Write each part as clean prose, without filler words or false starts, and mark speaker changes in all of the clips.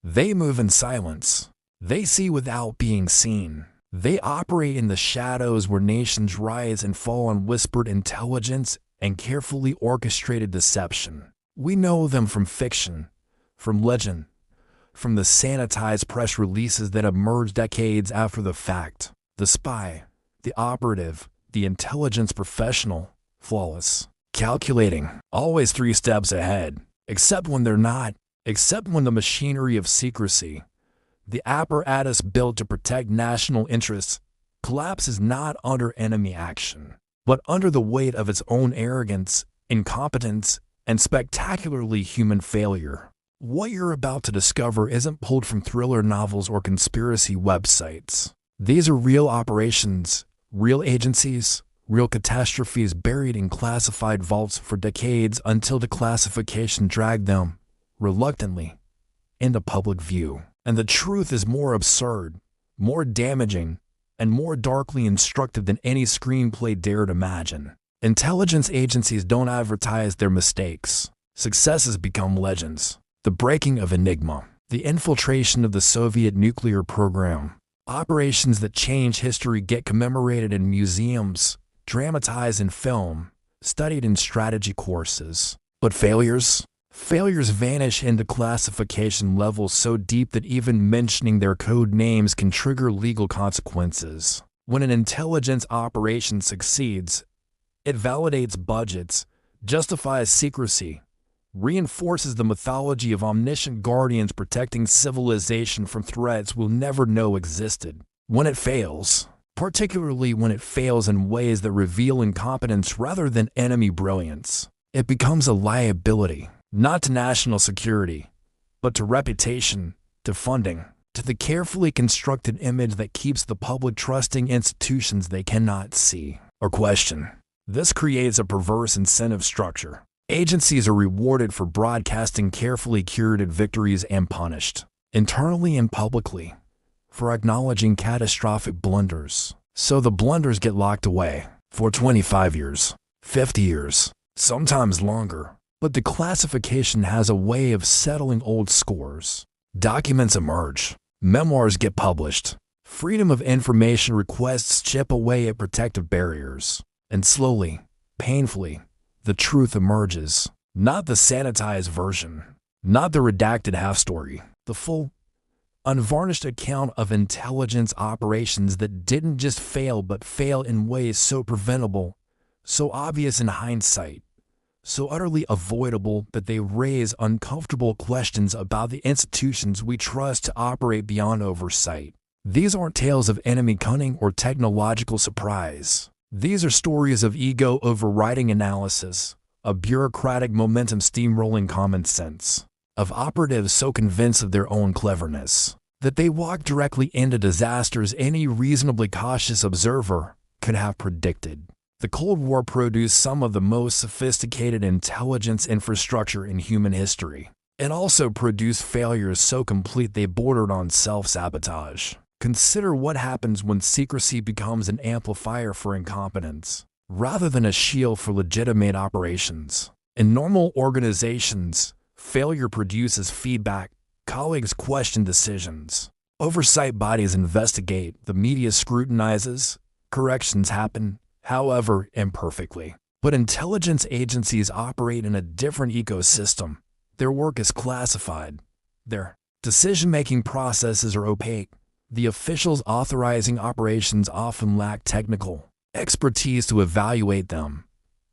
Speaker 1: They move in silence. They see without being seen. They operate in the shadows where nations rise and fall on whispered intelligence and carefully orchestrated deception. We know them from fiction, from legend, from the sanitized press releases that emerge decades after the fact. The spy, the operative, the intelligence professional, flawless, calculating, always 3 steps ahead, except when they're not, except when the machinery of secrecy, the apparatus built to protect national interests, collapses not under enemy action, but under the weight of its own arrogance, incompetence, and spectacularly human failure. What you're about to discover isn't pulled from thriller novels or conspiracy websites. These are real operations, real agencies, real catastrophes buried in classified vaults for decades until declassification dragged them, reluctantly, into public view. And the truth is more absurd, more damaging, and more darkly instructive than any screenplay dared imagine. Intelligence agencies don't advertise their mistakes. Successes become legends. The breaking of Enigma, the infiltration of the Soviet nuclear program. Operations that change history get commemorated in museums, dramatized in film, studied in strategy courses. But failures? Failures vanish into classification levels so deep that even mentioning their code names can trigger legal consequences. When an intelligence operation succeeds, it validates budgets, justifies secrecy, reinforces the mythology of omniscient guardians protecting civilization from threats we'll never know existed. When it fails, particularly when it fails in ways that reveal incompetence rather than enemy brilliance, it becomes a liability, not to national security, but to reputation, to funding, to the carefully constructed image that keeps the public trusting institutions they cannot see or question. This creates a perverse incentive structure. Agencies are rewarded for broadcasting carefully curated victories and punished, internally and publicly, for acknowledging catastrophic blunders. So the blunders get locked away for 25 years, 50 years, sometimes longer. But declassification has a way of settling old scores. Documents emerge, memoirs get published, freedom of information requests chip away at protective barriers, and slowly, painfully, the truth emerges. Not the sanitized version, not the redacted half-story, the full, unvarnished account of intelligence operations that didn't just fail but fail in ways so preventable, so obvious in hindsight, so utterly avoidable that they raise uncomfortable questions about the institutions we trust to operate beyond oversight. These aren't tales of enemy cunning or technological surprise. These are stories of ego overriding analysis, of bureaucratic momentum steamrolling common sense, of operatives so convinced of their own cleverness that they walk directly into disasters any reasonably cautious observer could have predicted. The Cold War produced some of the most sophisticated intelligence infrastructure in human history. It also produced failures so complete they bordered on self-sabotage. Consider what happens when secrecy becomes an amplifier for incompetence, rather than a shield for legitimate operations. In normal organizations, failure produces feedback. Colleagues question decisions. Oversight bodies investigate. The media scrutinizes. Corrections happen, however imperfectly. But intelligence agencies operate in a different ecosystem. Their work is classified. Their decision-making processes are opaque. The officials authorizing operations often lack technical expertise to evaluate them,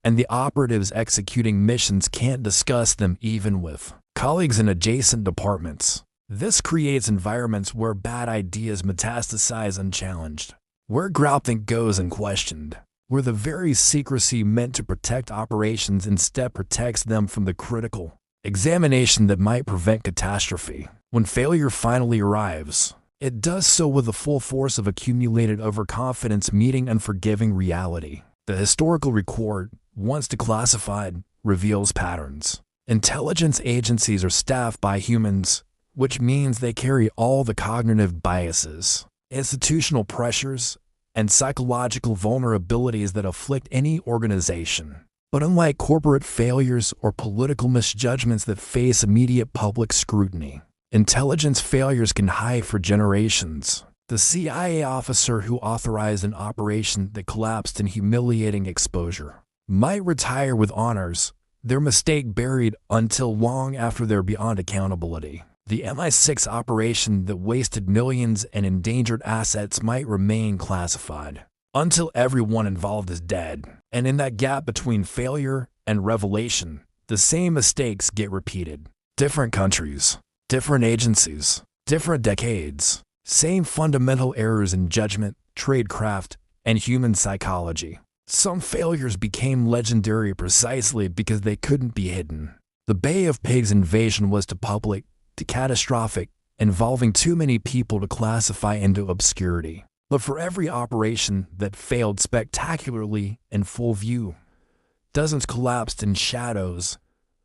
Speaker 1: and the operatives executing missions can't discuss them even with colleagues in adjacent departments. This creates environments where bad ideas metastasize unchallenged, where groupthink goes unquestioned, where the very secrecy meant to protect operations instead protects them from the critical examination that might prevent catastrophe. When failure finally arrives, it does so with the full force of accumulated overconfidence meeting unforgiving reality. The historical record, once declassified, reveals patterns. Intelligence agencies are staffed by humans, which means they carry all the cognitive biases, institutional pressures, and psychological vulnerabilities that afflict any organization. But unlike corporate failures or political misjudgments that face immediate public scrutiny, Intelligence failures can hide for generations. The CIA officer who authorized an operation that collapsed in humiliating exposure might retire with honors, their mistake buried until long after they're beyond accountability. The MI6 operation that wasted millions and endangered assets might remain classified until everyone involved is dead. And in that gap between failure and revelation, the same mistakes get repeated. Different countries, different agencies, different decades, same fundamental errors in judgment, tradecraft, and human psychology. Some failures became legendary precisely because they couldn't be hidden. The Bay of Pigs invasion was too public, too catastrophic, involving too many people to classify into obscurity. But for every operation that failed spectacularly in full view, dozens collapsed in shadows,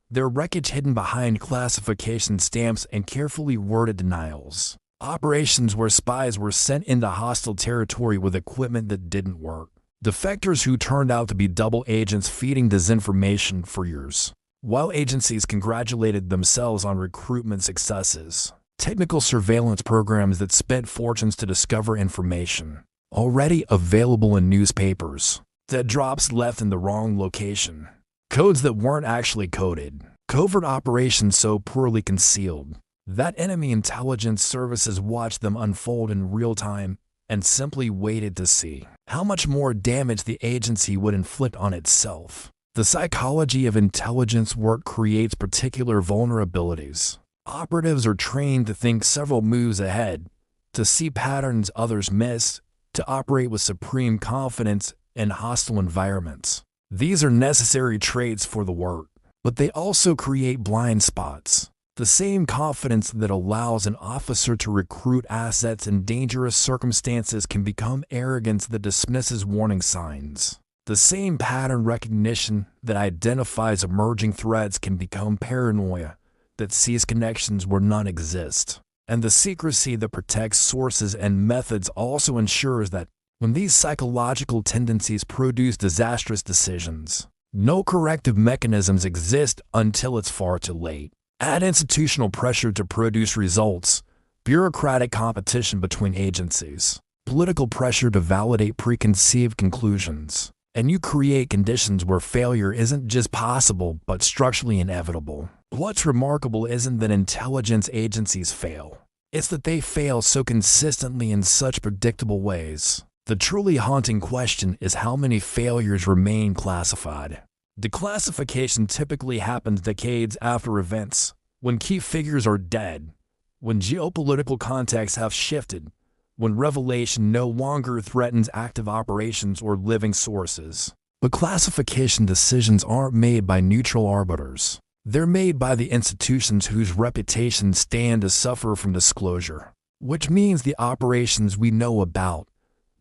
Speaker 1: their wreckage hidden behind classification stamps and carefully worded denials. Operations where spies were sent into hostile territory with equipment that didn't work. Defectors who turned out to be double agents feeding disinformation for years, while agencies congratulated themselves on recruitment successes. Technical surveillance programs that spent fortunes to discover information already available in newspapers that drops left in the wrong location. Codes that weren't actually coded. Covert operations so poorly concealed that enemy intelligence services watched them unfold in real time and simply waited to see how much more damage the agency would inflict on itself. The psychology of intelligence work creates particular vulnerabilities. Operatives are trained to think several moves ahead, to see patterns others miss, to operate with supreme confidence in hostile environments. These are necessary traits for the work, but they also create blind spots. The same confidence that allows an officer to recruit assets in dangerous circumstances can become arrogance that dismisses warning signs. The same pattern recognition that identifies emerging threats can become paranoia that sees connections where none exist. And the secrecy that protects sources and methods also ensures that when these psychological tendencies produce disastrous decisions, no corrective mechanisms exist until it's far too late. Add institutional pressure to produce results, bureaucratic competition between agencies, political pressure to validate preconceived conclusions, and you create conditions where failure isn't just possible but structurally inevitable. What's remarkable isn't that intelligence agencies fail. It's that they fail so consistently in such predictable ways. The truly haunting question is how many failures remain classified. Declassification typically happens decades after events, when key figures are dead, when geopolitical contexts have shifted, when revelation no longer threatens active operations or living sources. But classification decisions aren't made by neutral arbiters. They're made by the institutions whose reputations stand to suffer from disclosure, which means the operations we know about,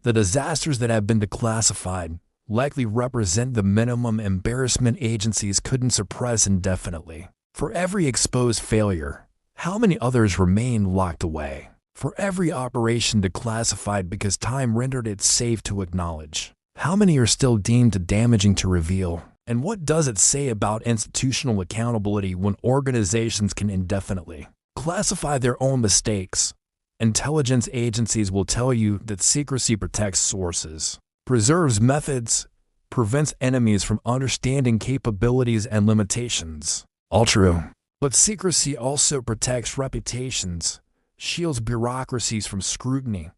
Speaker 1: the disasters that have been declassified, likely represent the minimum embarrassment agencies couldn't suppress indefinitely. For every exposed failure, how many others remain locked away? For every operation declassified because time rendered it safe to acknowledge, how many are still deemed too damaging to reveal? And what does it say about institutional accountability when organizations can indefinitely classify their own mistakes? Intelligence agencies will tell you that secrecy protects sources, preserves methods, prevents enemies from understanding capabilities and limitations. All true. But secrecy also protects reputations, shields bureaucracies from scrutiny,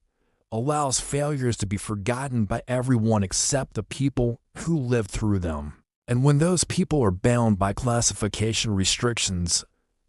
Speaker 1: allows failures to be forgotten by everyone except the people who lived through them. And when those people are bound by classification restrictions,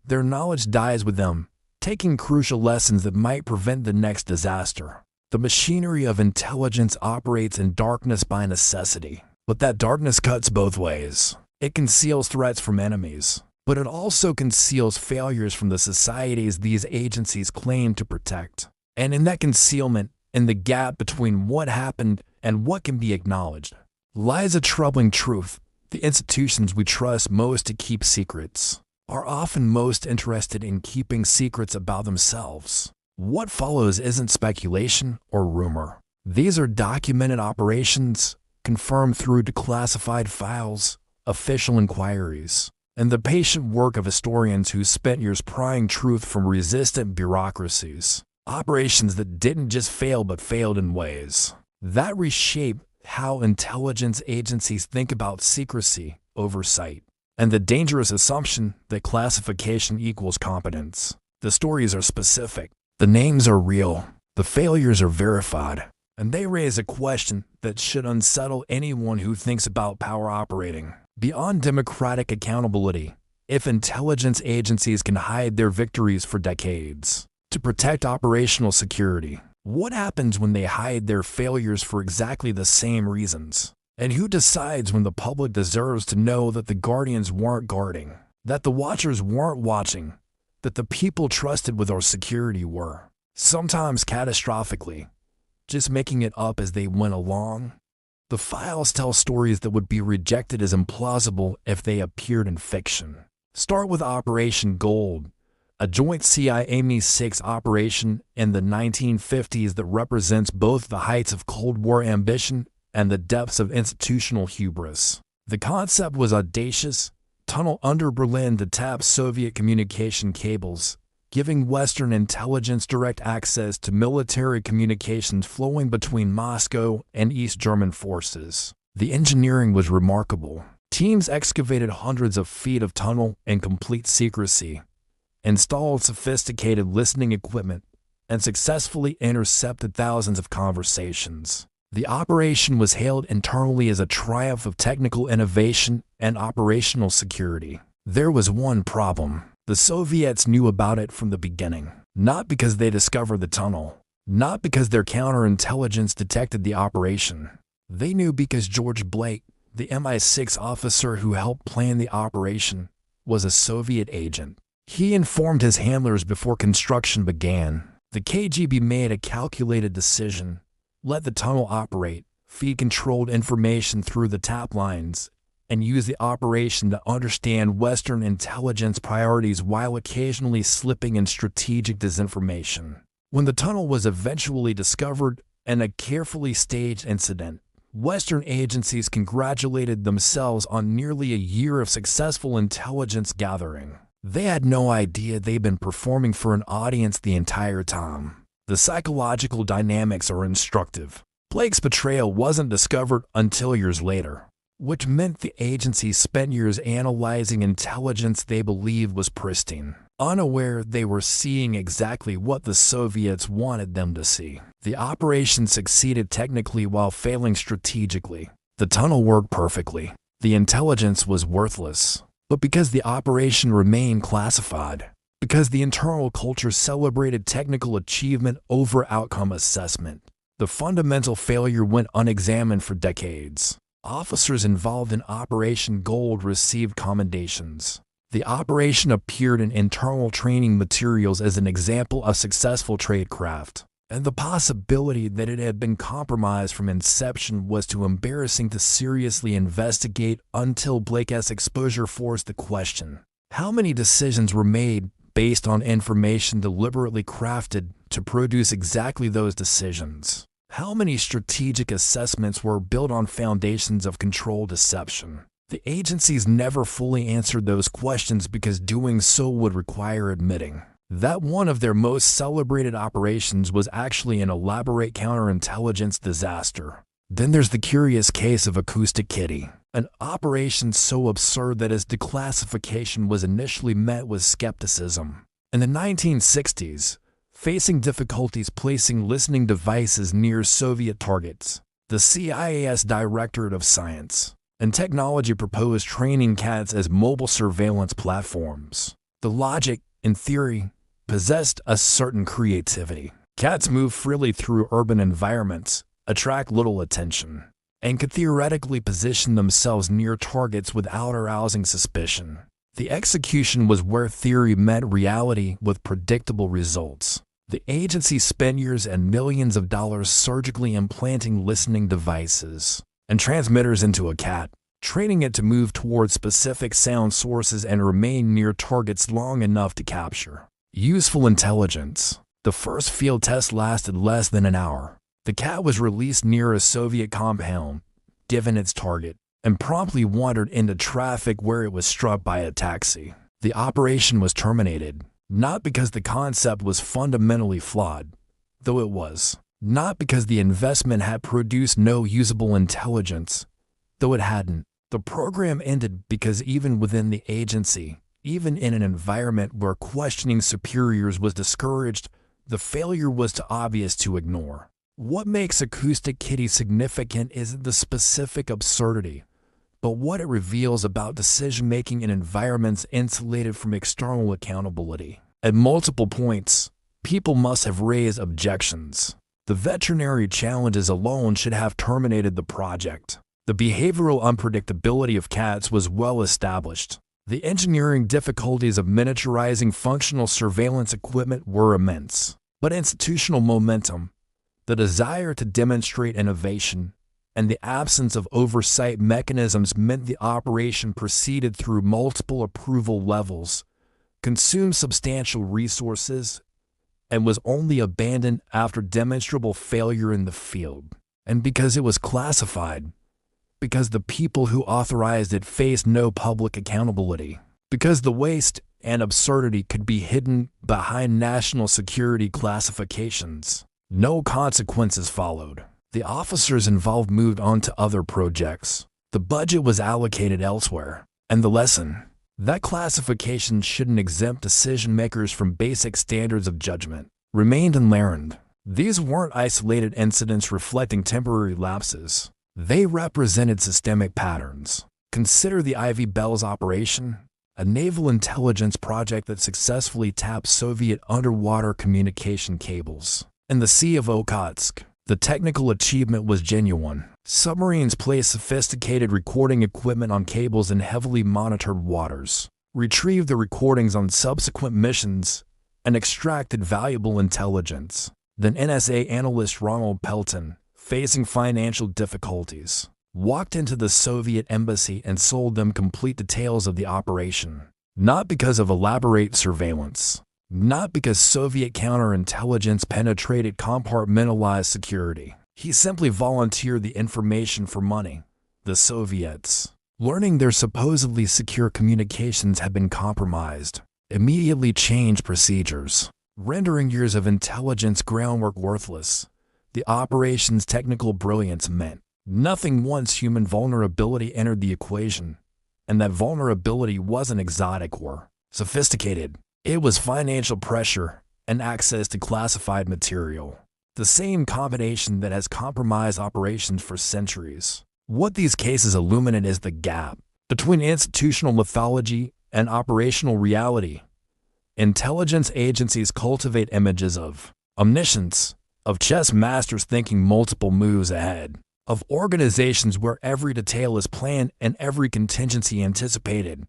Speaker 1: their knowledge dies with them, taking crucial lessons that might prevent the next disaster. The machinery of intelligence operates in darkness by necessity, but that darkness cuts both ways. It conceals threats from enemies, but it also conceals failures from the societies these agencies claim to protect. And in that concealment, in the gap between what happened and what can be acknowledged, lies a troubling truth. The institutions we trust most to keep secrets are often most interested in keeping secrets about themselves. What follows isn't speculation or rumor. These are documented operations, confirmed through declassified files, official inquiries, and the patient work of historians who spent years prying truth from resistant bureaucracies. Operations that didn't just fail but failed in ways that reshape how intelligence agencies think about secrecy, oversight, and the dangerous assumption that classification equals competence. The stories are specific, the names are real, the failures are verified, and they raise a question that should unsettle anyone who thinks about power operating beyond democratic accountability. If intelligence agencies can hide their victories for decades to protect operational security, what happens when they hide their failures for exactly the same reasons? And who decides when the public deserves to know that the guardians weren't guarding, that the watchers weren't watching, that the people trusted with our security were, sometimes catastrophically, just making it up as they went along? The files tell stories that would be rejected as implausible if they appeared in fiction. Start with Operation Gold, a joint CIA MI6 operation in the 1950s that represents both the heights of Cold War ambition and the depths of institutional hubris. The concept was audacious: tunnel under Berlin to tap Soviet communication cables, giving Western intelligence direct access to military communications flowing between Moscow and East German forces. The engineering was remarkable. Teams excavated hundreds of feet of tunnel in complete secrecy, installed sophisticated listening equipment, and successfully intercepted thousands of conversations. The operation was hailed internally as a triumph of technical innovation and operational security. There was one problem. The Soviets knew about it from the beginning. Not because they discovered the tunnel, not because their counterintelligence detected the operation. They knew because George Blake, the MI6 officer who helped plan the operation, was a Soviet agent. He informed his handlers before construction began. The KGB made a calculated decision: let the tunnel operate, feed controlled information through the tap lines, and use the operation to understand Western intelligence priorities while occasionally slipping in strategic disinformation. When the tunnel was eventually discovered in a carefully staged incident, Western agencies congratulated themselves on nearly a year of successful intelligence gathering. They had no idea they'd been performing for an audience the entire time. The psychological dynamics are instructive. Blake's betrayal wasn't discovered until years later, which meant the agency spent years analyzing intelligence they believed was pristine, unaware they were seeing exactly what the Soviets wanted them to see. The operation succeeded technically while failing strategically. The tunnel worked perfectly. The intelligence was worthless. But because the operation remained classified, because the internal culture celebrated technical achievement over outcome assessment, the fundamental failure went unexamined for decades. Officers involved in Operation Gold received commendations. The operation appeared in internal training materials as an example of successful tradecraft, and the possibility that it had been compromised from inception was too embarrassing to seriously investigate until Blake's exposure forced the question: how many decisions were made based on information deliberately crafted to produce exactly those decisions? How many strategic assessments were built on foundations of controlled deception? The agencies never fully answered those questions because doing so would require admitting that one of their most celebrated operations was actually an elaborate counterintelligence disaster. Then there's the curious case of Acoustic Kitty, an operation so absurd that its declassification was initially met with skepticism. In the 1960s, facing difficulties placing listening devices near Soviet targets, the CIA's Directorate of Science and Technology proposed training cats as mobile surveillance platforms. The logic, in theory, possessed a certain creativity. Cats move freely through urban environments, attract little attention, and could theoretically position themselves near targets without arousing suspicion. The execution was where theory met reality with predictable results. The agency spent years and millions of dollars surgically implanting listening devices and transmitters into a cat, training it to move toward specific sound sources and remain near targets long enough to capture useful intelligence. The first field test lasted less than an hour. The cat was released near a Soviet compound, given its target, and promptly wandered into traffic where it was struck by a taxi. The operation was terminated, not because the concept was fundamentally flawed, though it was, not because the investment had produced no usable intelligence, though it hadn't. The program ended because even within the agency, even in an environment where questioning superiors was discouraged, the failure was too obvious to ignore. What makes Acoustic Kitty significant isn't the specific absurdity, but what it reveals about decision-making in environments insulated from external accountability. At multiple points, people must have raised objections. The veterinary challenges alone should have terminated the project. The behavioral unpredictability of cats was well established. The engineering difficulties of miniaturizing functional surveillance equipment were immense. But institutional momentum, the desire to demonstrate innovation, and the absence of oversight mechanisms meant the operation proceeded through multiple approval levels, consumed substantial resources, and was only abandoned after demonstrable failure in the field. And because it was classified, because the people who authorized it faced no public accountability, because the waste and absurdity could be hidden behind national security classifications, no consequences followed. The officers involved moved on to other projects. The budget was allocated elsewhere. And the lesson: that classification shouldn't exempt decision-makers from basic standards of judgment, remained unlearned. These weren't isolated incidents reflecting temporary lapses. They represented systemic patterns. Consider the Ivy Bells operation, a naval intelligence project that successfully tapped Soviet underwater communication cables. In the Sea of Okhotsk, the technical achievement was genuine. Submarines placed sophisticated recording equipment on cables in heavily monitored waters, retrieved the recordings on subsequent missions, and extracted valuable intelligence. Then NSA analyst Ronald Pelton, facing financial difficulties, walked into the Soviet embassy and sold them complete details of the operation. Not because of elaborate surveillance, not because Soviet counterintelligence penetrated compartmentalized security. He simply volunteered the information for money. The Soviets, learning their supposedly secure communications had been compromised, immediately changed procedures, rendering years of intelligence groundwork worthless. The operation's technical brilliance meant nothing once human vulnerability entered the equation, and that vulnerability wasn't exotic or sophisticated. It was financial pressure and access to classified material, the same combination that has compromised operations for centuries. What these cases illuminate is the gap between institutional mythology and operational reality. Intelligence agencies cultivate images of omniscience, of chess masters thinking multiple moves ahead, of organizations where every detail is planned and every contingency anticipated.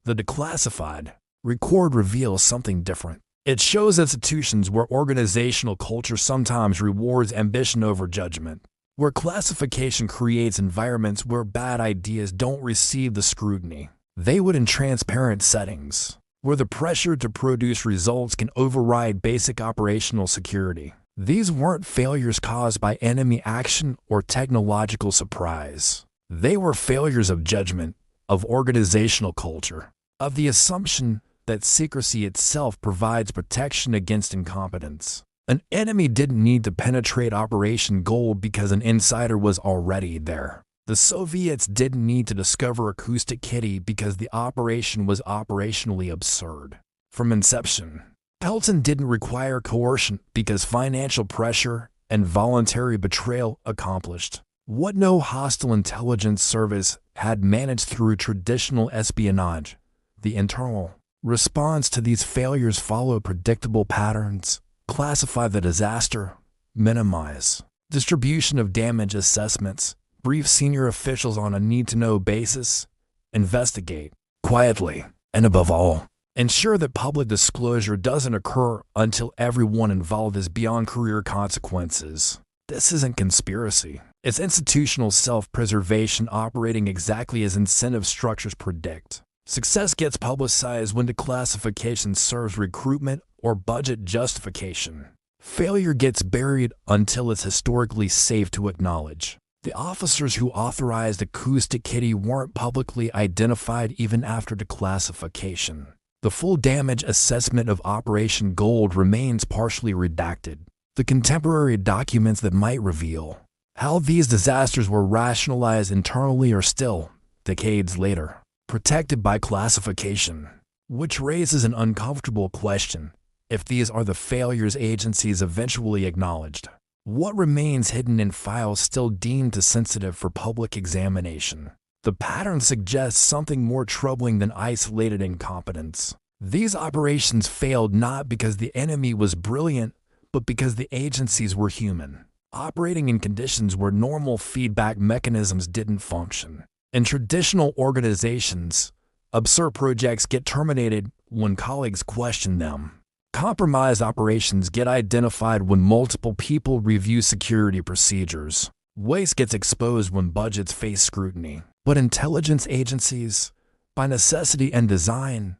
Speaker 1: The Declassified record reveals something different. It shows institutions where organizational culture sometimes rewards ambition over judgment, where classification creates environments where bad ideas don't receive the scrutiny they would in transparent settings, where the pressure to produce results can override basic operational security. These weren't failures caused by enemy action or technological surprise. They were failures of judgment, of organizational culture, of the assumption that secrecy itself provides protection against incompetence. An enemy didn't need to penetrate Operation Gold because an insider was already there. The Soviets didn't need to discover Acoustic Kitty because the operation was operationally absurd. From inception, Pelton didn't require coercion because financial pressure and voluntary betrayal accomplished what no hostile intelligence service had managed through traditional espionage. The internal response to these failures followed predictable patterns: classify the disaster, minimize distribution of damage assessments, brief senior officials on a need-to-know basis, investigate quietly, and above all, ensure that public disclosure doesn't occur until everyone involved is beyond career consequences. This isn't conspiracy. It's institutional self-preservation operating exactly as incentive structures predict. Success gets publicized when declassification serves recruitment or budget justification. Failure gets buried until it's historically safe to acknowledge. The officers who authorized Acoustic Kitty weren't publicly identified even after declassification. The full damage assessment of Operation Gold remains partially redacted. The contemporary documents that might reveal how these disasters were rationalized internally are still, decades later, protected by classification, which raises an uncomfortable question. If these are the failures agencies eventually acknowledged, what remains hidden in files still deemed too sensitive for public examination? The pattern suggests something more troubling than isolated incompetence. These operations failed not because the enemy was brilliant, but because the agencies were human, operating in conditions where normal feedback mechanisms didn't function. In traditional organizations, absurd projects get terminated when colleagues question them. Compromised operations get identified when multiple people review security procedures. Waste gets exposed when budgets face scrutiny. But intelligence agencies, by necessity and design,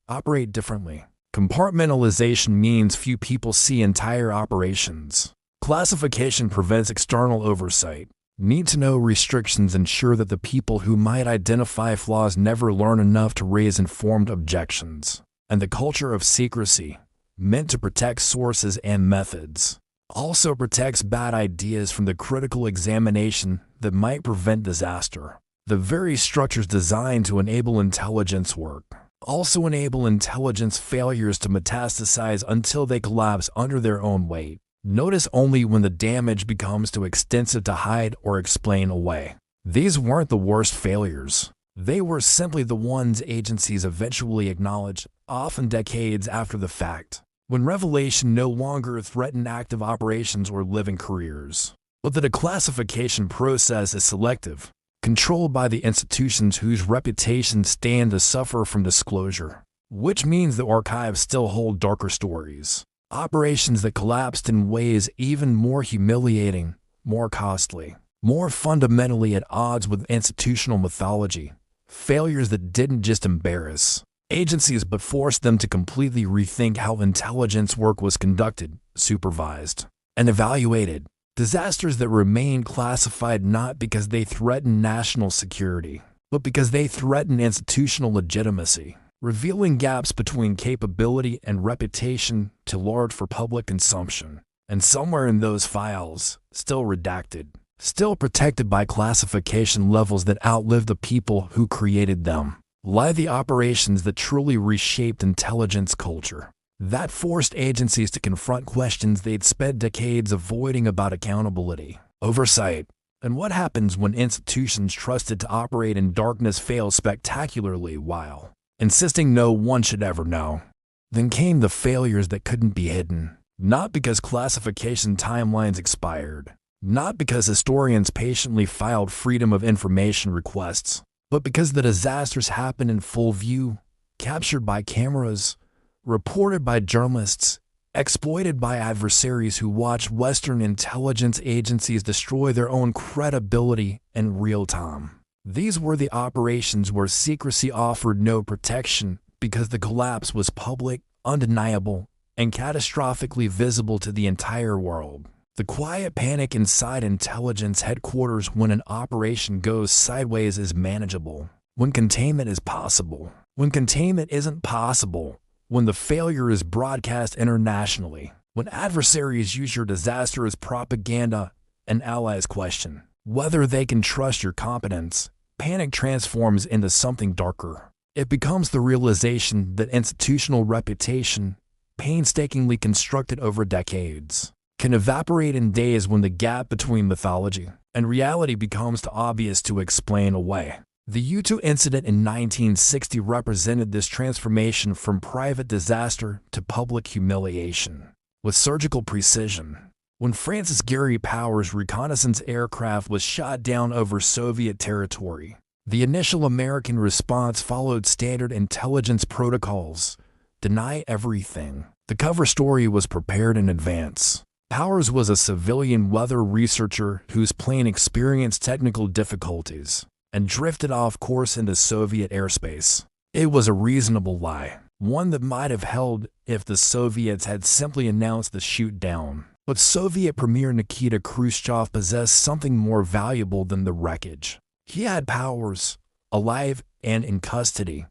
Speaker 1: operate differently. Compartmentalization means few people see entire operations. Classification prevents external oversight. Need-to-know restrictions ensure that the people who might identify flaws never learn enough to raise informed objections. And the culture of secrecy, meant to protect sources and methods, also protects bad ideas from the critical examination that might prevent disaster. The very structures designed to enable intelligence work also enable intelligence failures to metastasize until they collapse under their own weight. Notice only when the damage becomes too extensive to hide or explain away. These weren't the worst failures. They were simply the ones agencies eventually acknowledged, often decades after the fact, when revelation no longer threatened active operations or living careers. But the declassification process is selective, controlled by the institutions whose reputations stand to suffer from disclosure, which means the archives still hold darker stories. Operations that collapsed in ways even more humiliating, more costly, more fundamentally at odds with institutional mythology. Failures that didn't just embarrass agencies but forced them to completely rethink how intelligence work was conducted, supervised, and evaluated. Disasters that remain classified not because they threaten national security, but because they threaten institutional legitimacy, revealing gaps between capability and reputation too large for public consumption. And somewhere in those files, still redacted, still protected by classification levels that outlive the people who created them, lie the operations that truly reshaped intelligence culture, that forced agencies to confront questions they'd spent decades avoiding about accountability, oversight, and what happens when institutions trusted to operate in darkness fail spectacularly while insisting no one should ever know. Then came the failures that couldn't be hidden, not because classification timelines expired, not because historians patiently filed freedom of information requests, but because the disasters happened in full view, captured by cameras, reported by journalists, exploited by adversaries who watched Western intelligence agencies destroy their own credibility in real time. These were the operations where secrecy offered no protection because the collapse was public, undeniable, and catastrophically visible to the entire world. The quiet panic inside intelligence headquarters when an operation goes sideways is manageable, when containment is possible. When containment isn't possible, when the failure is broadcast internationally, when adversaries use your disaster as propaganda and allies question whether they can trust your competence, panic transforms into something darker. It becomes the realization that institutional reputation, painstakingly constructed over decades, can evaporate in days when the gap between mythology and reality becomes too obvious to explain away. The U2 incident in 1960 represented this transformation from private disaster to public humiliation, with surgical precision. When Francis Gary Powers' reconnaissance aircraft was shot down over Soviet territory, the initial American response followed standard intelligence protocols: deny everything. The cover story was prepared in advance. Powers was a civilian weather researcher whose plane experienced technical difficulties and drifted off course into Soviet airspace. It was a reasonable lie, one that might have held if the Soviets had simply announced the shoot down. But Soviet Premier Nikita Khrushchev possessed something more valuable than the wreckage. He had powers, alive and in custody,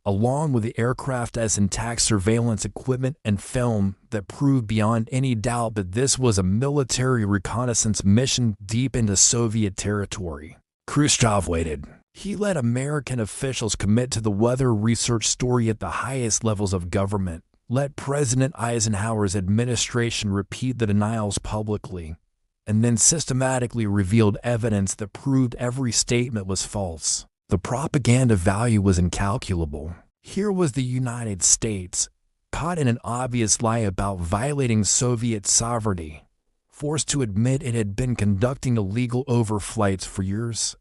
Speaker 1: along with the aircraft as intact surveillance equipment and film that proved beyond any doubt that this was a military reconnaissance mission deep into Soviet territory. Khrushchev waited. He let American officials commit to the weather research story at the highest levels of government, let President Eisenhower's administration repeat the denials publicly, and then systematically revealed evidence that proved every statement was false. The propaganda value was incalculable. Here was the United States, caught in an obvious lie about violating Soviet sovereignty, forced to admit it had been conducting illegal overflights for years,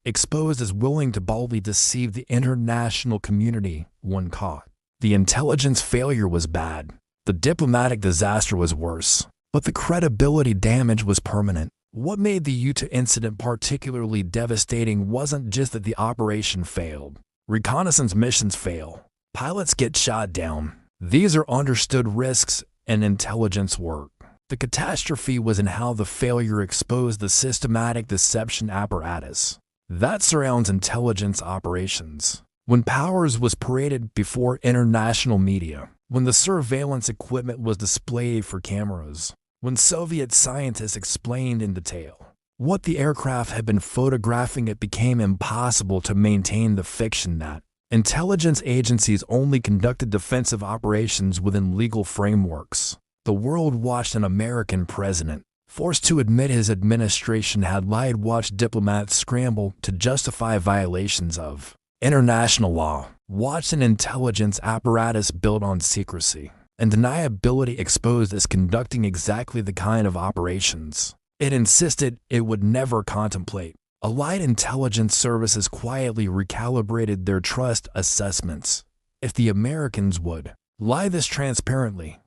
Speaker 1: exposed as willing to boldly deceive the international community when caught. The intelligence failure was bad. The diplomatic disaster was worse. But the credibility damage was permanent. What made the Utah incident particularly devastating wasn't just that the operation failed. Reconnaissance missions fail. Pilots get shot down. These are understood risks in intelligence work. The catastrophe was in how the failure exposed the systematic deception apparatus that surrounds intelligence operations. When Powers was paraded before international media, when the surveillance equipment was displayed for cameras, when Soviet scientists explained in detail what the aircraft had been photographing, it became impossible to maintain the fiction that intelligence agencies only conducted defensive operations within legal frameworks. The world watched an American president, forced to admit his administration had lied, watched diplomats scramble to justify violations of international law, watched an intelligence apparatus built on secrecy and deniability exposed as conducting exactly the kind of operations it insisted it would never contemplate. Allied intelligence services quietly recalibrated their trust assessments. If the Americans would lie this transparently,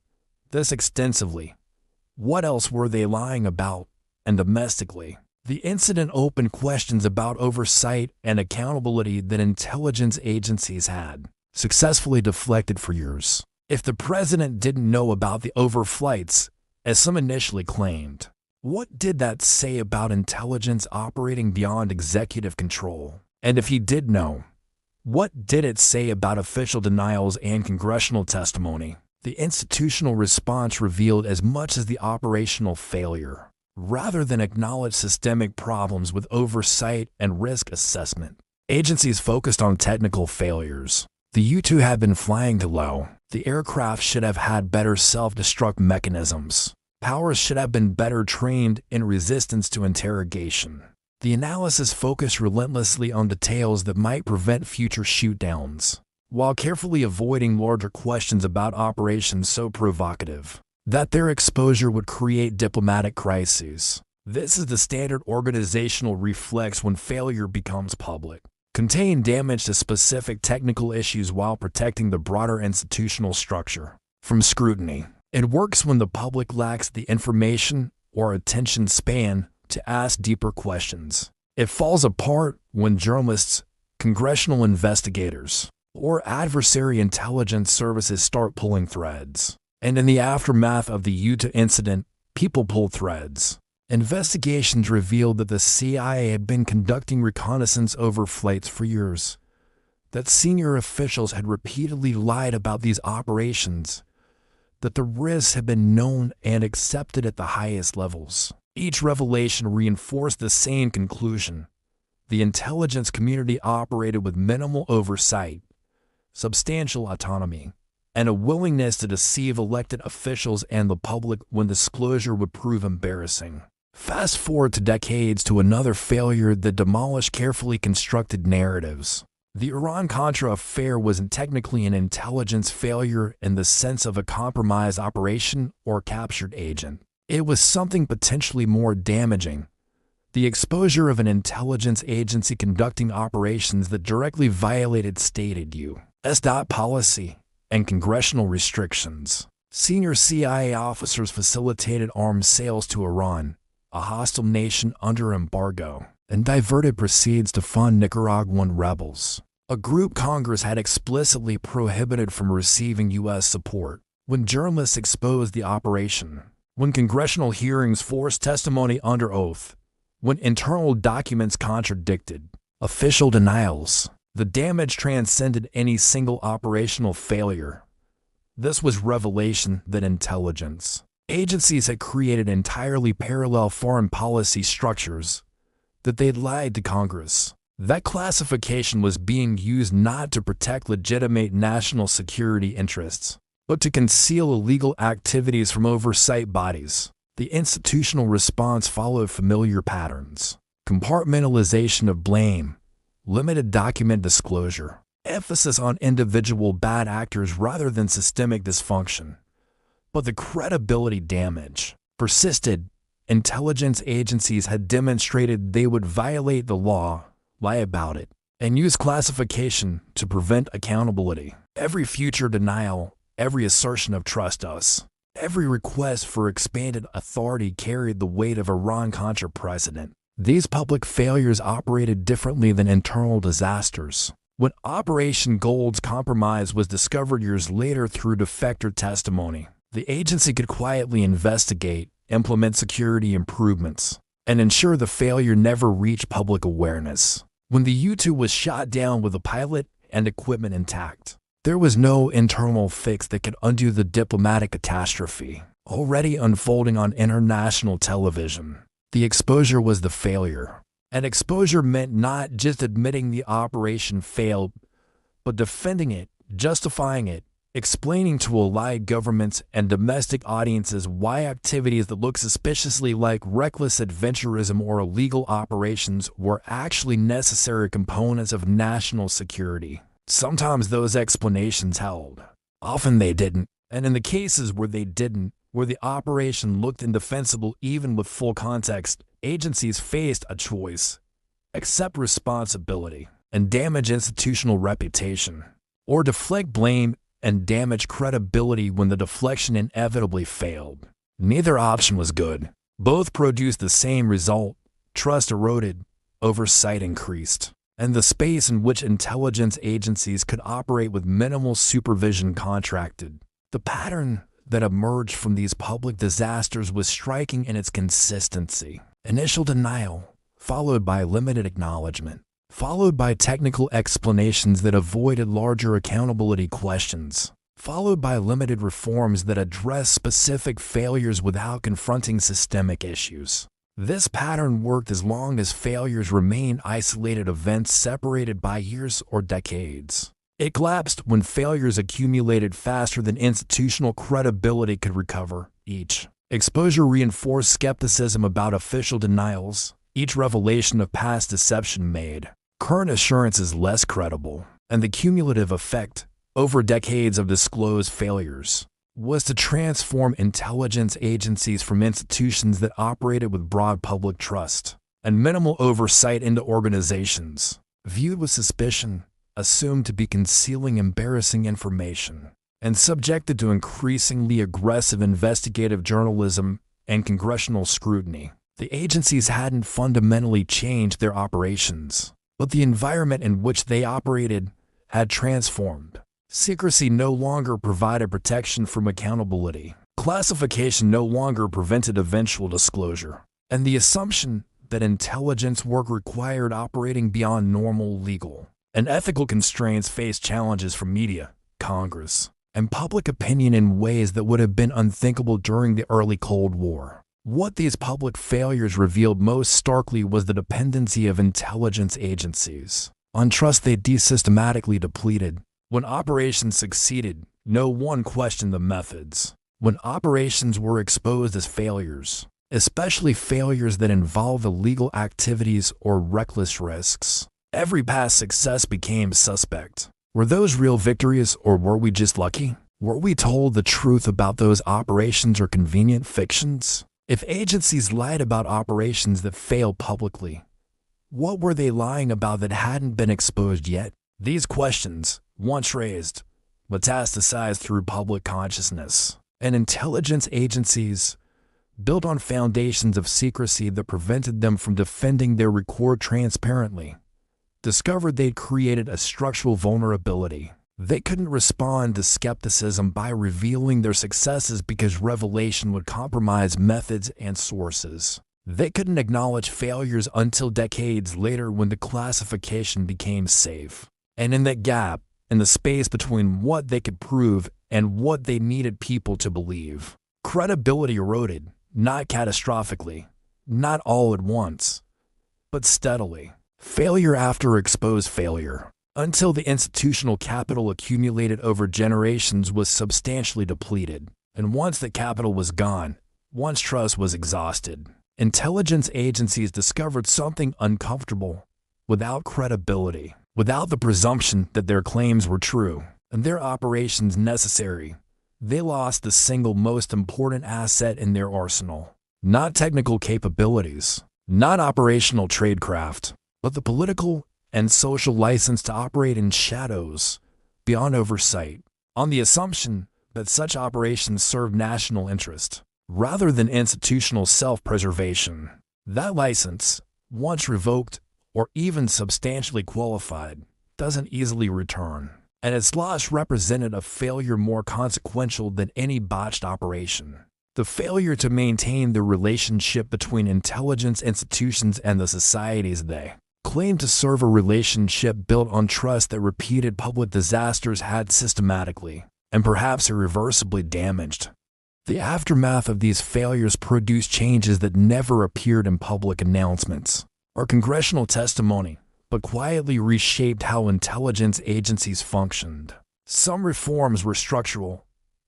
Speaker 1: this extensively, what else were they lying about, and domestically? The incident opened questions about oversight and accountability that intelligence agencies had successfully deflected for years. If the president didn't know about the overflights, as some initially claimed, what did that say about intelligence operating beyond executive control? And if he did know, what did it say about official denials and congressional testimony? The institutional response revealed as much as the operational failure, rather than acknowledge systemic problems with oversight and risk assessment. Agencies focused on technical failures. The U-2 had been flying too low. The aircraft should have had better self-destruct mechanisms. Powers should have been better trained in resistance to interrogation. The analysis focused relentlessly on details that might prevent future shootdowns, while carefully avoiding larger questions about operations so provocative that their exposure would create diplomatic crises. This is the standard organizational reflex when failure becomes public. Contain damage to specific technical issues while protecting the broader institutional structure from scrutiny. It works when the public lacks the information or attention span to ask deeper questions. It falls apart when journalists, congressional investigators, or adversary intelligence services start pulling threads. And in the aftermath of the Utah incident, people pulled threads. Investigations revealed that the CIA had been conducting reconnaissance overflights for years, that senior officials had repeatedly lied about these operations, that the risks had been known and accepted at the highest levels. Each revelation reinforced the same conclusion. The intelligence community operated with minimal oversight, substantial autonomy, and a willingness to deceive elected officials and the public when disclosure would prove embarrassing. Fast forward to decades to another failure that demolished carefully constructed narratives. The Iran-Contra affair wasn't technically an intelligence failure in the sense of a compromised operation or captured agent. It was something potentially more damaging: the exposure of an intelligence agency conducting operations that directly violated stated U.S. policy and congressional restrictions. Senior CIA officers facilitated arms sales to Iran, a hostile nation under embargo, and diverted proceeds to fund Nicaraguan rebels, a group Congress had explicitly prohibited from receiving U.S. support. When journalists exposed the operation, When congressional hearings forced testimony under oath, when internal documents contradicted official denials, the damage transcended any single operational failure. This was revelation that intelligence agencies had created entirely parallel foreign policy structures, that they'd lied to Congress. That classification was being used not to protect legitimate national security interests, but to conceal illegal activities from oversight bodies. The institutional response followed familiar patterns: compartmentalization of blame, limited document disclosure, emphasis on individual bad actors rather than systemic dysfunction. But the credibility damage persisted. Intelligence agencies had demonstrated they would violate the law, lie about it, and use classification to prevent accountability. Every future denial, every assertion of trust us, every request for expanded authority carried the weight of Iran-Contra precedent. These public failures operated differently than internal disasters. When Operation Gold's compromise was discovered years later through defector testimony, the agency could quietly investigate, implement security improvements, and ensure the failure never reached public awareness. When the U-2 was shot down with the pilot and equipment intact, there was no internal fix that could undo the diplomatic catastrophe already unfolding on international television. The exposure was the failure. And exposure meant not just admitting the operation failed, but defending it, justifying it, explaining to allied governments and domestic audiences why activities that look suspiciously like reckless adventurism or illegal operations were actually necessary components of national security. Sometimes those explanations held. Often they didn't. And in the cases where they didn't, where the operation looked indefensible even with full context, agencies faced a choice: accept responsibility and damage institutional reputation, or deflect blame and damage credibility when the deflection inevitably failed. Neither option was good. Both produced the same result: trust eroded, oversight increased, and the space in which intelligence agencies could operate with minimal supervision contracted. The pattern that emerged from these public disasters was striking in its consistency. Initial denial, followed by limited acknowledgement, followed by technical explanations that avoided larger accountability questions, followed by limited reforms that address specific failures without confronting systemic issues. This pattern worked as long as failures remained isolated events separated by years or decades. It collapsed when failures accumulated faster than institutional credibility could recover. Each exposure reinforced skepticism about official denials. Each revelation of past deception made current assurances less credible. And the cumulative effect, over decades of disclosed failures, was to transform intelligence agencies from institutions that operated with broad public trust and minimal oversight into organizations viewed with suspicion, assumed to be concealing embarrassing information, and subjected to increasingly aggressive investigative journalism and congressional scrutiny. The agencies hadn't fundamentally changed their operations, but the environment in which they operated had transformed. Secrecy no longer provided protection from accountability. Classification no longer prevented eventual disclosure. And the assumption that intelligence work required operating beyond normal legal and ethical constraints faced challenges from media, Congress, and public opinion in ways that would have been unthinkable during the early Cold War. What these public failures revealed most starkly was the dependency of intelligence agencies on trust they systematically depleted. When operations succeeded, no one questioned the methods. When operations were exposed as failures, especially failures that involved illegal activities or reckless risks, every past success became suspect. Were those real victories, or were we just lucky? Were we told the truth about those operations or convenient fictions? If agencies lied about operations that failed publicly, what were they lying about that hadn't been exposed yet? These questions, once raised, metastasized through public consciousness, and intelligence agencies, built on foundations of secrecy that prevented them from defending their record transparently, discovered they'd created a structural vulnerability. They couldn't respond to skepticism by revealing their successes because revelation would compromise methods and sources. They couldn't acknowledge failures until decades later when declassification became safe. And in that gap, in the space between what they could prove and what they needed people to believe, credibility eroded, not catastrophically, not all at once, but steadily. Failure after exposed failure, until the institutional capital accumulated over generations was substantially depleted. And once the capital was gone, once trust was exhausted, intelligence agencies discovered something uncomfortable. Without credibility, without the presumption that their claims were true, and their operations necessary, they lost the single most important asset in their arsenal. Not technical capabilities, not operational tradecraft, but the political and social license to operate in shadows, beyond oversight, on the assumption that such operations serve national interest, rather than institutional self-preservation. That license, once revoked or even substantially qualified, doesn't easily return, and its loss represented a failure more consequential than any botched operation. The failure to maintain the relationship between intelligence institutions and the societies they claimed to serve, a relationship built on trust that repeated public disasters had systematically and perhaps irreversibly damaged. The aftermath of these failures produced changes that never appeared in public announcements or congressional testimony, but quietly reshaped how intelligence agencies functioned. Some reforms were structural.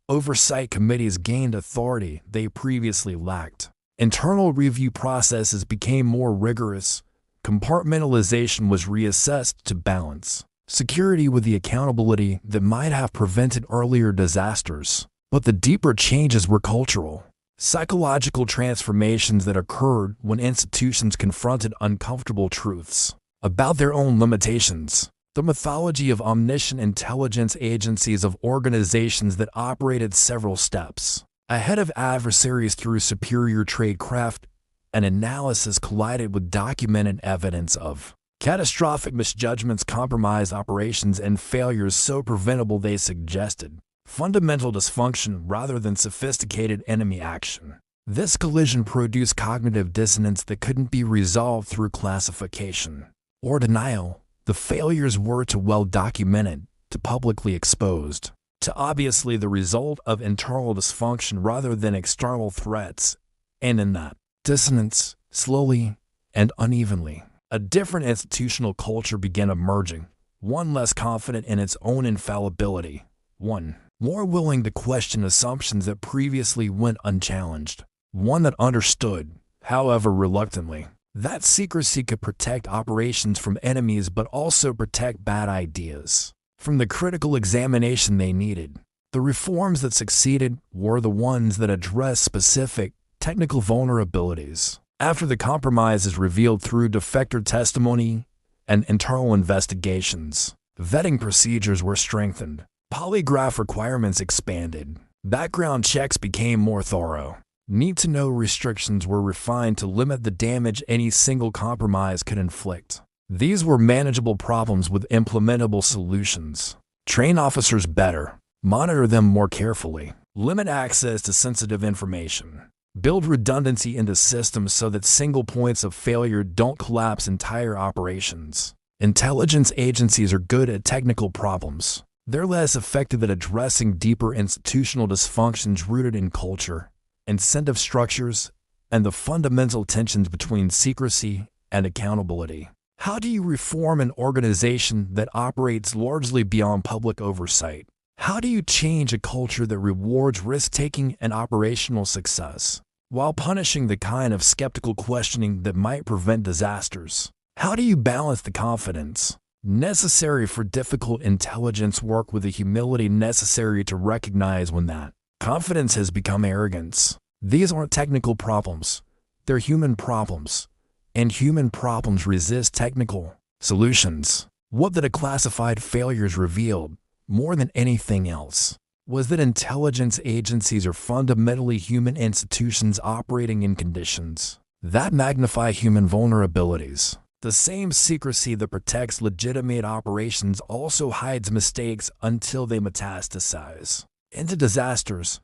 Speaker 1: Oversight committees gained authority they previously lacked. Internal review processes became more rigorous. Compartmentalization was reassessed to balance security with the accountability that might have prevented earlier disasters. But the deeper changes were cultural, psychological transformations that occurred when institutions confronted uncomfortable truths about their own limitations. The mythology of omniscient intelligence agencies, of organizations that operated several steps ahead of adversaries through superior tradecraft and analysis, collided with documented evidence of catastrophic misjudgments, compromised operations, and failures so preventable they suggested fundamental dysfunction rather than sophisticated enemy action. This collision produced cognitive dissonance that couldn't be resolved through classification or denial. The failures were too well documented, too publicly exposed, to obviously the result of internal dysfunction rather than external threats. And in that dissonance, slowly and unevenly, a different institutional culture began emerging, one less confident in its own infallibility, one more willing to question assumptions that previously went unchallenged, one that understood, however reluctantly, that secrecy could protect operations from enemies but also protect bad ideas from the critical examination they needed. The reforms that succeeded were the ones that addressed specific technical vulnerabilities. After the compromises revealed through defector testimony and internal investigations, vetting procedures were strengthened. Polygraph requirements expanded. Background checks became more thorough. Need-to-know restrictions were refined to limit the damage any single compromise could inflict. These were manageable problems with implementable solutions. Train officers better. Monitor them more carefully. Limit access to sensitive information. Build redundancy into systems so that single points of failure don't collapse entire operations. Intelligence agencies are good at technical problems. They're less effective at addressing deeper institutional dysfunctions rooted in culture, incentive structures, and the fundamental tensions between secrecy and accountability. How do you reform an organization that operates largely beyond public oversight? How do you change a culture that rewards risk-taking and operational success, while punishing the kind of skeptical questioning that might prevent disasters? How do you balance the confidence necessary for difficult intelligence work with the humility necessary to recognize when that confidence has become arrogance? These aren't technical problems, they're human problems, and human problems resist technical solutions. What the declassified failures revealed, more than anything else, was that intelligence agencies are fundamentally human institutions operating in conditions that magnify human vulnerabilities. The same secrecy that protects legitimate operations also hides mistakes until they metastasize into disasters.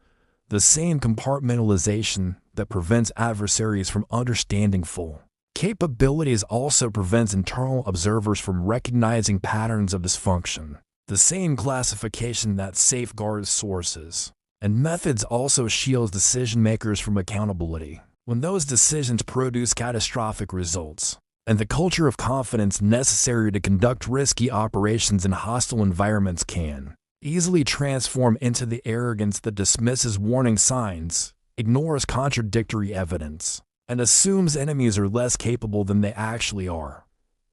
Speaker 1: The same compartmentalization that prevents adversaries from understanding full capabilities also prevents internal observers from recognizing patterns of dysfunction. The same classification that safeguards sources and methods also shields decision-makers from accountability when those decisions produce catastrophic results. And the culture of confidence necessary to conduct risky operations in hostile environments can easily transform into the arrogance that dismisses warning signs, ignores contradictory evidence, and assumes enemies are less capable than they actually are.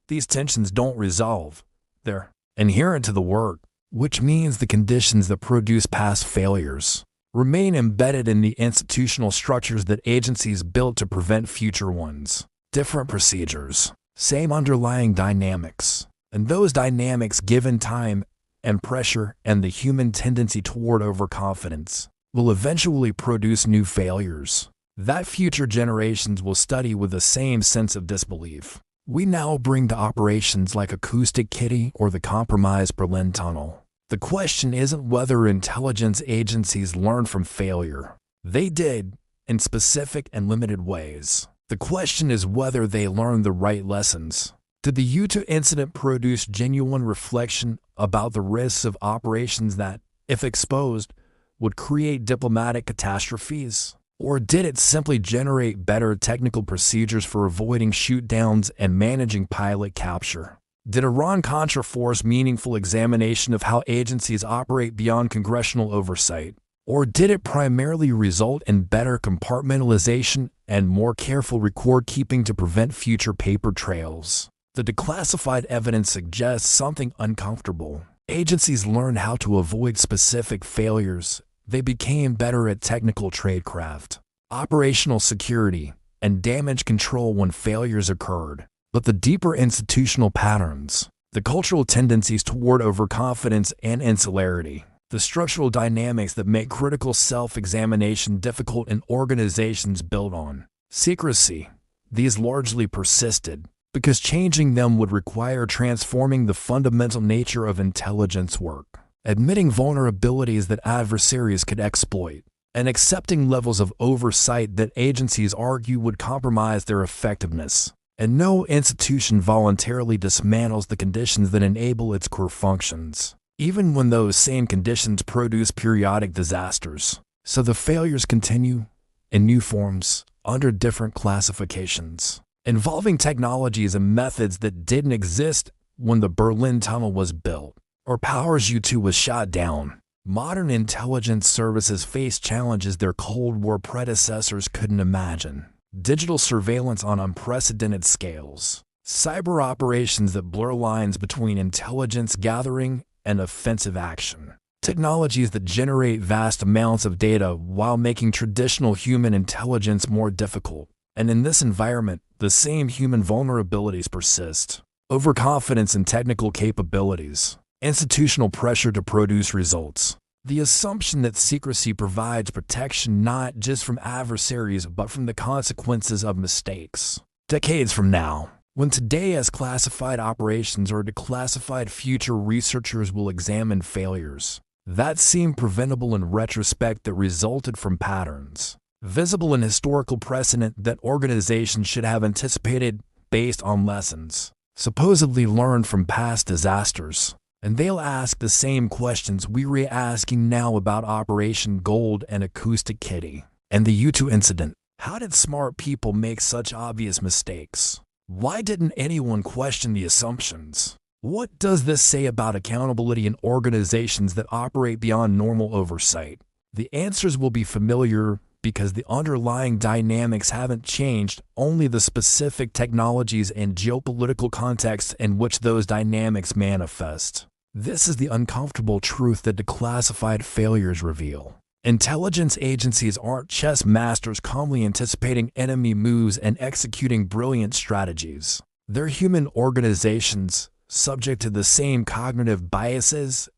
Speaker 1: These tensions don't resolve. They're inherent to the work, which means the conditions that produce past failures remain embedded in the institutional structures that agencies built to prevent future ones. Different procedures, same underlying dynamics, and those dynamics given time and pressure and the human tendency toward overconfidence will eventually produce new failures that future generations will study with the same sense of disbelief. We now bring to operations like Acoustic Kitty or the compromised Berlin Tunnel. The question isn't whether intelligence agencies learn from failure. They did, in specific and limited ways. The question is whether they learned the right lessons. Did the U2 incident produce genuine reflection about the risks of operations that, if exposed, would create diplomatic catastrophes? Or did it simply generate better technical procedures for avoiding shoot-downs and managing pilot capture? Did Iran-Contra force meaningful examination of how agencies operate beyond congressional oversight? Or did it primarily result in better compartmentalization and more careful record-keeping to prevent future paper trails? The declassified evidence suggests something uncomfortable. Agencies learned how to avoid specific failures. They became better at technical tradecraft, operational security, and damage control when failures occurred. But the deeper institutional patterns, the cultural tendencies toward overconfidence and insularity, the structural dynamics that make critical self-examination difficult in organizations built on secrecy, these largely persisted, because changing them would require transforming the fundamental nature of intelligence work, admitting vulnerabilities that adversaries could exploit, and accepting levels of oversight that agencies argue would compromise their effectiveness. And no institution voluntarily dismantles the conditions that enable its core functions, even when those same conditions produce periodic disasters. So the failures continue, in new forms, under different classifications, involving technologies and methods that didn't exist when the Berlin Tunnel was built, or Powers U2 was shot down. Modern intelligence services face challenges their Cold War predecessors couldn't imagine. Digital surveillance on unprecedented scales, cyber operations that blur lines between intelligence gathering and offensive action, technologies that generate vast amounts of data while making traditional human intelligence more difficult. And in this environment, the same human vulnerabilities persist. Overconfidence in technical capabilities, institutional pressure to produce results, the assumption that secrecy provides protection not just from adversaries but from the consequences of mistakes. Decades from now, when today as classified operations or declassified future researchers will examine failures that seem preventable in retrospect that resulted from patterns visible in historical precedent that organizations should have anticipated based on lessons supposedly learned from past disasters. And they'll ask the same questions we're asking now about Operation Gold and Acoustic Kitty and the U2 incident. How did smart people make such obvious mistakes? Why didn't anyone question the assumptions? What does this say about accountability in organizations that operate beyond normal oversight? The answers will be familiar because the underlying dynamics haven't changed, only the specific technologies and geopolitical contexts in which those dynamics manifest. This is the uncomfortable truth that declassified failures reveal. Intelligence agencies aren't chess masters calmly anticipating enemy moves and executing brilliant strategies. They're human organizations, subject to the same cognitive biases,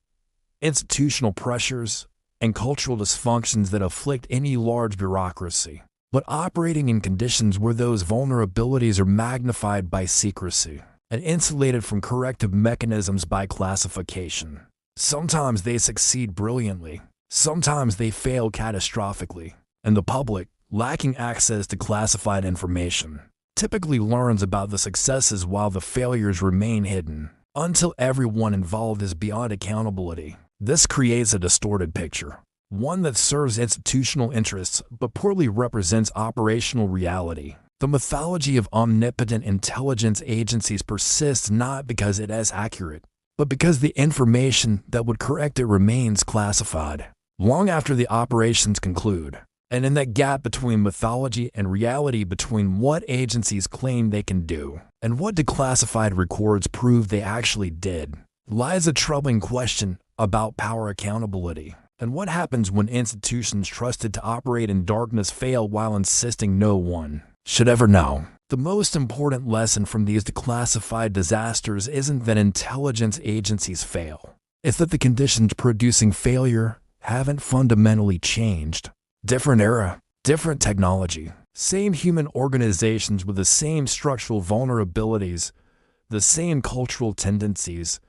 Speaker 1: institutional pressures, and cultural dysfunctions that afflict any large bureaucracy. but operating in conditions where those vulnerabilities are magnified by secrecy and insulated from corrective mechanisms by classification. Sometimes they succeed brilliantly, sometimes they fail catastrophically, and the public, lacking access to classified information, typically learns about the successes while the failures remain hidden, until everyone involved is beyond accountability. This creates a distorted picture, one that serves institutional interests but poorly represents operational reality. The mythology of omnipotent intelligence agencies persists not because it is accurate, but because the information that would correct it remains classified long after the operations conclude. And in that gap between mythology and reality, between what agencies claim they can do and what declassified records prove they actually did, lies a troubling question about power accountability. And what happens when institutions trusted to operate in darkness fail while insisting no one should ever know? The most important lesson from these declassified disasters isn't that intelligence agencies fail. It's that the conditions producing failure haven't fundamentally changed. Different era, different technology, same human organizations with the same structural vulnerabilities, the same cultural tendencies,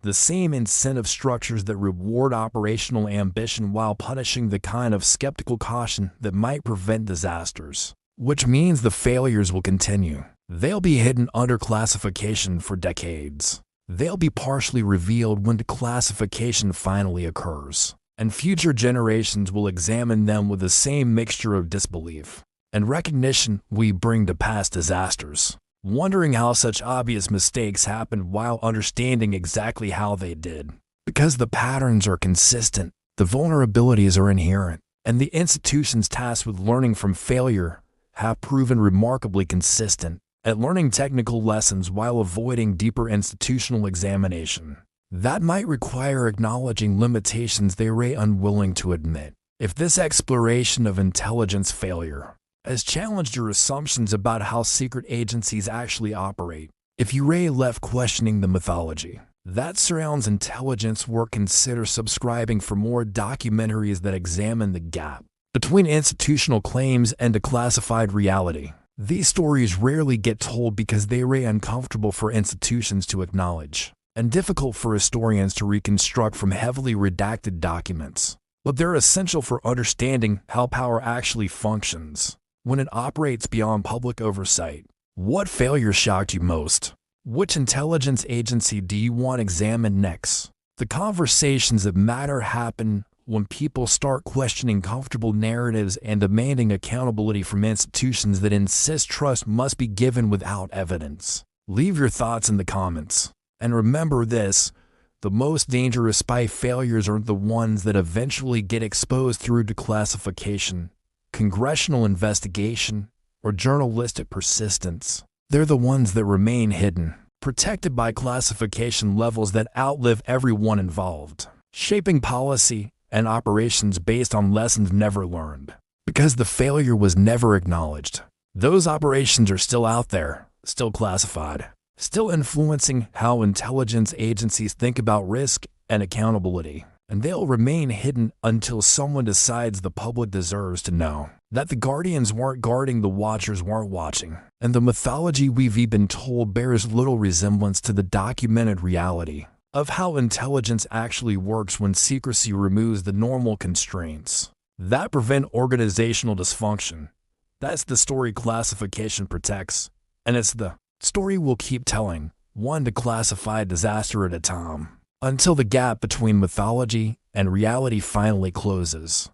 Speaker 1: the same incentive structures that reward operational ambition while punishing the kind of skeptical caution that might prevent disasters. Which means the failures will continue. They'll be hidden under classification for decades. They'll be partially revealed when declassification finally occurs. And future generations will examine them with the same mixture of disbelief and recognition we bring to past disasters, wondering how such obvious mistakes happened while understanding exactly how they did. Because the patterns are consistent, the vulnerabilities are inherent, and the institutions tasked with learning from failure have proven remarkably consistent at learning technical lessons while avoiding deeper institutional examination. That might require acknowledging limitations they are unwilling to admit. If this exploration of intelligence failure has challenged your assumptions about how secret agencies actually operate, if you are left questioning the mythology that surrounds intelligence work, consider subscribing for more documentaries that examine the gap between institutional claims and declassified reality. These stories rarely get told because they are uncomfortable for institutions to acknowledge and difficult for historians to reconstruct from heavily redacted documents. But they're essential for understanding how power actually functions when it operates beyond public oversight. What failure shocked you most? Which intelligence agency do you want examined next? The conversations that matter happen when people start questioning comfortable narratives and demanding accountability from institutions that insist trust must be given without evidence. Leave your thoughts in the comments. And remember this, the most dangerous spy failures are the ones that eventually get exposed through declassification, congressional investigation, or journalistic persistence. They're the ones that remain hidden, protected by classification levels that outlive everyone involved, shaping policy and operations based on lessons never learned. Because the failure was never acknowledged, those operations are still out there, still classified, still influencing how intelligence agencies think about risk and accountability. And they'll remain hidden until someone decides the public deserves to know that the guardians weren't guarding, the watchers weren't watching. And the mythology we've been told bears little resemblance to the documented reality of how intelligence actually works when secrecy removes the normal constraints that prevent organizational dysfunction. That's the story classification protects, and it's the story we'll keep telling, one declassified disaster at a time, until the gap between mythology and reality finally closes.